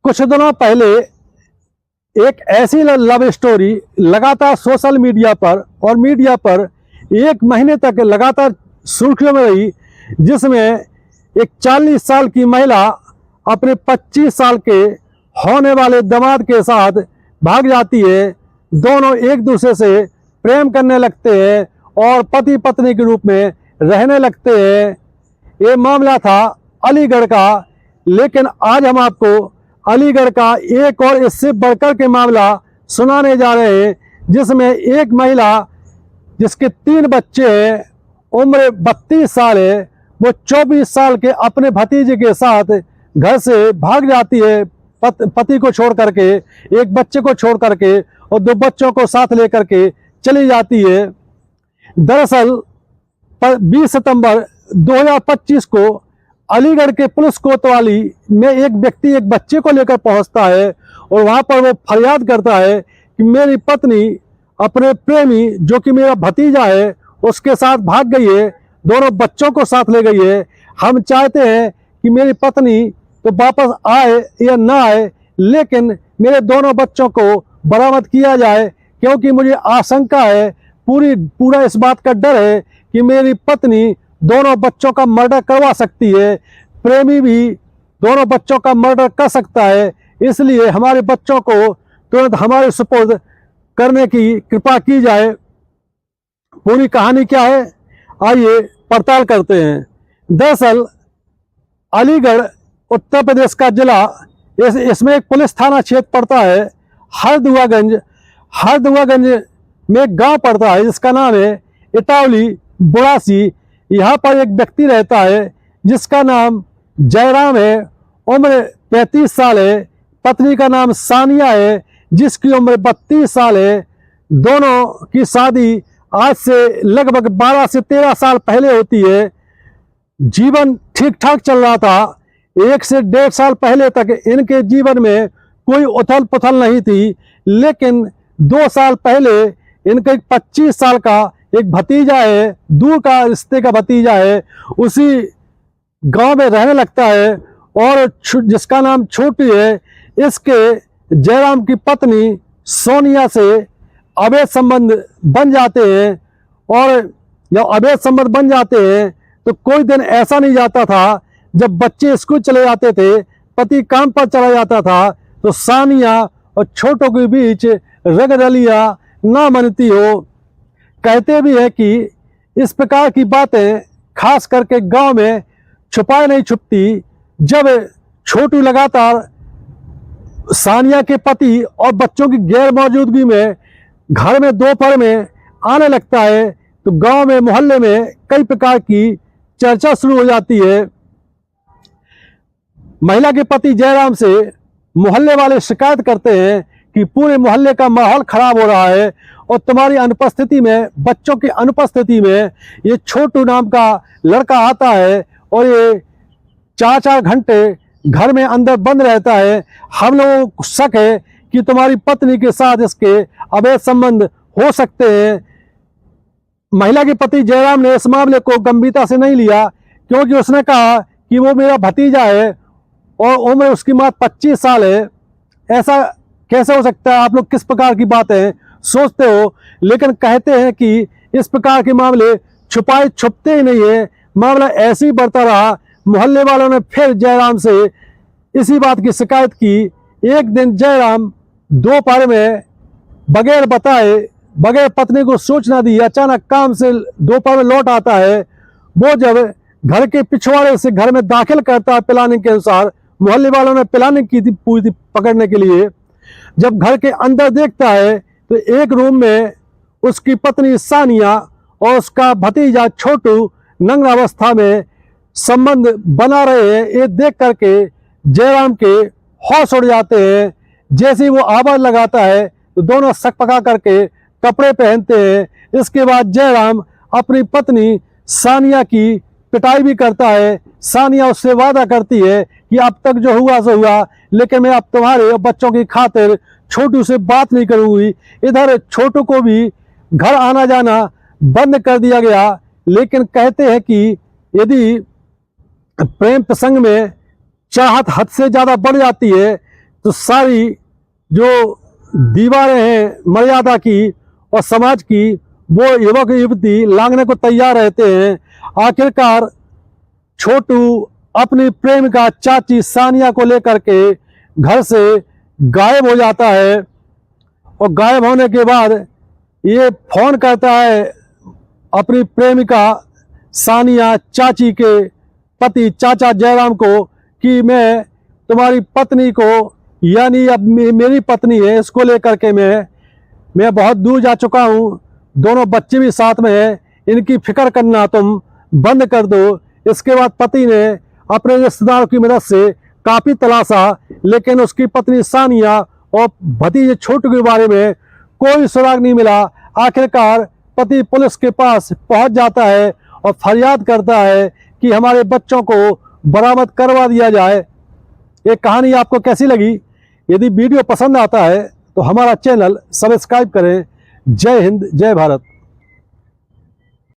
कुछ दिनों पहले एक ऐसी लव स्टोरी लगातार सोशल मीडिया पर और मीडिया पर 1 महीने तक लगातार सुर्खियों में रही, जिसमें एक 40 साल की महिला अपने 25 साल के होने वाले दामाद के साथ भाग जाती है। दोनों एक दूसरे से प्रेम करने लगते हैं और पति पत्नी के रूप में रहने लगते हैं। ये मामला था अलीगढ़ का, लेकिन आज हम आपको अलीगढ़ का एक और इससे बढ़कर के मामला सुनाने जा रहे हैं, जिसमें एक महिला जिसके 3 बच्चे हैं, उम्र 32 साल है, वो 24 साल के अपने भतीजे के साथ घर से भाग जाती है, पति को छोड़ करके, एक बच्चे को छोड़ करके और 2 बच्चों को साथ लेकर के चली जाती है। दरअसल 20 सितंबर 2025 को अलीगढ़ के पुलिस कोतवाली में एक व्यक्ति एक बच्चे को लेकर पहुंचता है और वहां पर वो फरियाद करता है कि मेरी पत्नी अपने प्रेमी जो कि मेरा भतीजा है उसके साथ भाग गई है, दोनों बच्चों को साथ ले गई है। हम चाहते हैं कि मेरी पत्नी तो वापस आए या ना आए, लेकिन मेरे दोनों बच्चों को बरामद किया जाए, क्योंकि मुझे आशंका है, पूरा इस बात का डर है कि मेरी पत्नी दोनों बच्चों का मर्डर करवा सकती है, प्रेमी भी दोनों बच्चों का मर्डर कर सकता है। इसलिए हमारे बच्चों को तुरंत हमारे सुपुर्द करने की कृपा की जाए। पूरी कहानी क्या है, आइए पड़ताल करते हैं। दरअसल अलीगढ़ उत्तर प्रदेश का जिला, इसमें एक पुलिस थाना क्षेत्र पड़ता है हरदुआगंज में एक गांव पड़ता है जिसका नाम है इटावली बुरासी। यहाँ पर एक व्यक्ति रहता है जिसका नाम जयराम है, उम्र 35 साल है, पत्नी का नाम सानिया है जिसकी उम्र 32 साल है। दोनों की शादी आज से लगभग 12 से 13 साल पहले होती है। जीवन ठीक ठाक चल रहा था, 1 से 1.5 साल पहले तक इनके जीवन में कोई उथल पुथल नहीं थी, लेकिन 2 साल पहले इनका 25 साल का एक भतीजा है, दूर का रिश्ते का भतीजा है, उसी गांव में रहने लगता है और जिसका नाम छोटी है। इसके जयराम की पत्नी सोनिया से अवैध संबंध बन जाते हैं, और जब अवैध संबंध बन जाते हैं तो कोई दिन ऐसा नहीं जाता था जब बच्चे स्कूल चले जाते थे, पति काम पर चला जाता था, तो सानिया और छोटों के बीच रगडलिया ना मनती हो। कहते भी है कि इस प्रकार की बातें खास करके गांव में छुपाए नहीं छुपती। जब छोटू लगातार सानिया के पति और बच्चों की गैर मौजूदगी में घर में दोपहर में आने लगता है, तो गांव में मोहल्ले में कई प्रकार की चर्चा शुरू हो जाती है। महिला के पति जयराम से मोहल्ले वाले शिकायत करते हैं कि पूरे मोहल्ले का माहौल खराब हो रहा है और तुम्हारी अनुपस्थिति में, बच्चों की अनुपस्थिति में ये छोटू नाम का लड़का आता है और ये 4-4 घंटे घर में अंदर बंद रहता है। हम लोगों को शक है कि तुम्हारी पत्नी के साथ इसके अवैध संबंध हो सकते हैं। महिला के पति जयराम ने इस मामले को गंभीरता से नहीं लिया, क्योंकि उसने कहा कि वो मेरा भतीजा है और उम्र उसकी मात्र 25 साल है। ऐसा कैसे हो सकता है? आप लोग किस प्रकार की बातें सोचते हो? लेकिन कहते हैं कि इस प्रकार के मामले छुपते ही नहीं है। मामला ऐसे ही बढ़ता रहा। मोहल्ले वालों ने फिर जयराम से इसी बात की शिकायत की। एक दिन जयराम दोपहर में बगैर बताए, बगैर पत्नी को सूचना दी, अचानक काम से दोपहर में लौट आता है। वो जब घर के पिछवाड़े से घर में दाखिल करता है प्लानिंग के अनुसार, मोहल्ले वालों ने प्लानिंग की थी पूरी पकड़ने के लिए। जब घर के अंदर देखता है तो एक रूम में उसकी पत्नी सानिया और उसका भतीजा छोटू नग्न अवस्था में संबंध बना रहे हैं। ये देख करके जयराम के होश उड़ जाते हैं। जैसे ही वो आवाज लगाता है तो दोनों सक पका करके कपड़े पहनते हैं। इसके बाद जयराम अपनी पत्नी सानिया की पिटाई भी करता है। सानिया उससे वादा करती है कि अब तक जो हुआ सो हुआ, लेकिन मैं अब तुम्हारे बच्चों की खातिर छोटू से बात नहीं करूंगी। इधर छोटू को भी घर आना जाना बंद कर दिया गया। लेकिन कहते हैं कि यदि प्रेम प्रसंग में चाहत हद से ज्यादा बढ़ जाती है तो सारी जो दीवारें हैं मर्यादा की और समाज की, वो युवक युवती लांघने को तैयार रहते हैं। आखिरकार छोटू अपनी प्रेमिका चाची सानिया को लेकर के घर से गायब हो जाता है और गायब होने के बाद ये फोन करता है अपनी प्रेमिका सानिया चाची के पति चाचा जयराम को कि मैं तुम्हारी पत्नी को, यानी अब मेरी पत्नी है, इसको लेकर के मैं बहुत दूर जा चुका हूँ, दोनों बच्चे भी साथ में हैं, इनकी फिक्र करना तुम बंद कर दो। इसके बाद पति ने अपने रिश्तेदारों की मदद से काफ़ी तलाशा, लेकिन उसकी पत्नी सानिया और भतीजे छोटू के बारे में कोई सुराग नहीं मिला। आखिरकार पति पुलिस के पास पहुंच जाता है और फरियाद करता है कि हमारे बच्चों को बरामद करवा दिया जाए। ये कहानी आपको कैसी लगी? यदि वीडियो पसंद आता है तो हमारा चैनल सब्सक्राइब करें। जय हिंद, जय भारत।